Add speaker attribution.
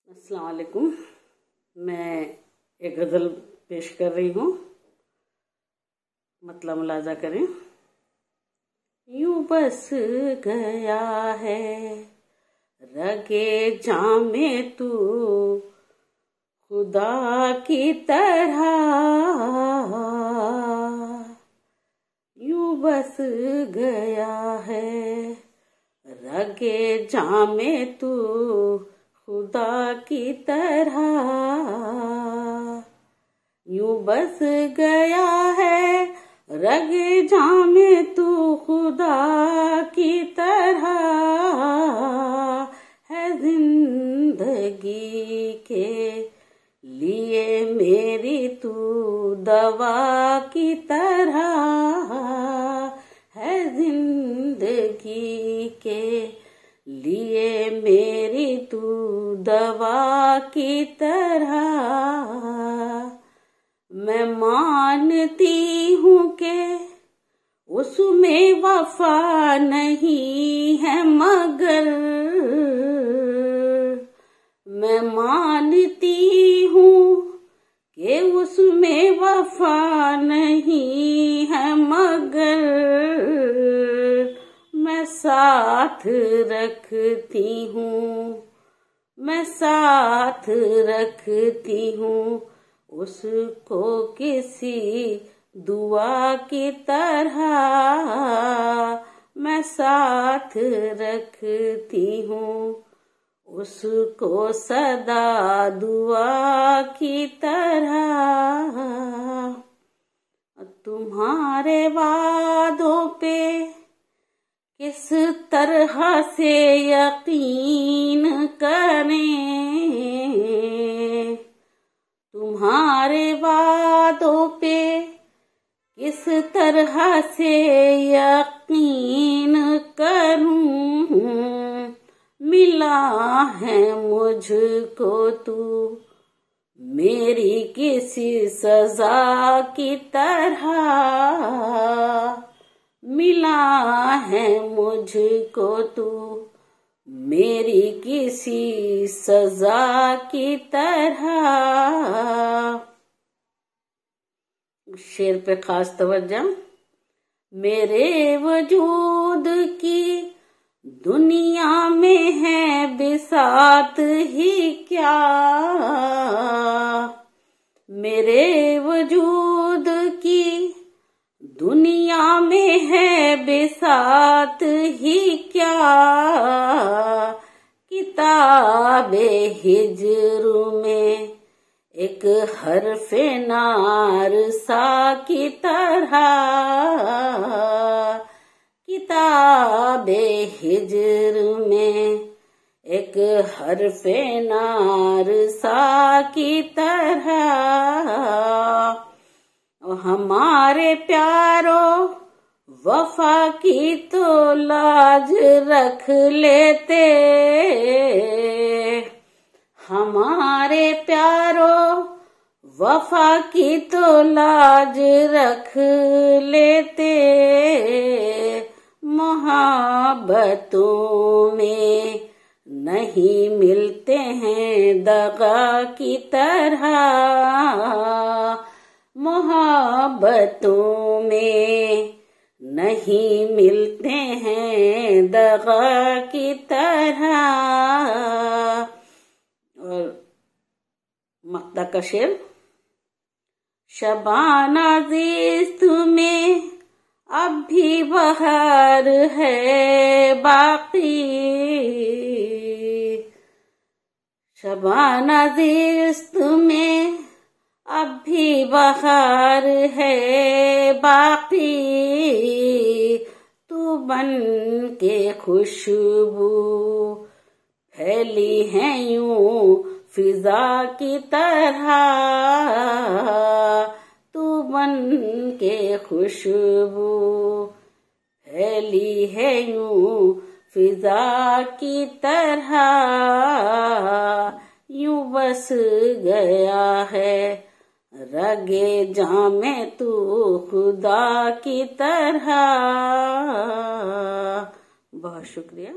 Speaker 1: अस्सलाम वालेकुम। मैं एक गज़ल पेश कर रही हूँ, मतलब मुलाजा करें। यूं बस गया है रगे जामे तू खुदा की तरह, यूं बस गया है रगे जामे तू खुदा की तरह, यूं बस गया है रगे जामे तू खुदा की तरह, है जिंदगी के लिए मेरी तू दवा की तरह, है जिंदगी के लिए मेरी तू दवा की तरह। मैं मानती हूँ कि उसमें वफा नहीं है, मगर मैं मानती हूँ कि उसमें वफा नहीं है, मगर मैं साथ रखती हूँ, मैं साथ रखती हूँ उसको किसी दुआ की तरह, मैं साथ रखती हूँ उसको सदा दुआ की तरह। तुम्हारे वादों पे किस तरह से यकीन करें, तुम्हारे वादों पे किस तरह से यकीन करूं, मिला है मुझको तू मेरी किसी सजा की तरह, मिला है मुझको तू मेरी किसी सजा की तरह। शेर पे खास तवज्जो। मेरे वजूद की दुनिया में है बिसात ही क्या, मेरे वजूद की दुनिया में है बिसात ही क्या, किताबे हिज्र में एक हर्फे नार सा की तरह, किताबे हिज्र में एक हर्फे नार सा की तरह, हमारे प्यारों वफा की तो लाज रख लेते, हमारे प्यारों वफा की तो लाज रख लेते, मोहब्बतों में नहीं मिलते हैं दगा की तरह, मोहब्बतों में नहीं मिलते हैं दगा की तरह। और मक्ता का शेर। शबाना ज़िस्त में अब भी बहार है बाकी, शबाना ज़िस्त में अब भी बहार है बाकी, तू बन के खुशबू फैली है यूं फिजा की तरह, तू बन के खुशबू फैली है यूं फिजा की तरह, यूं बस गया है रगे जामे तू खुदा की तरह। बहुत शुक्रिया।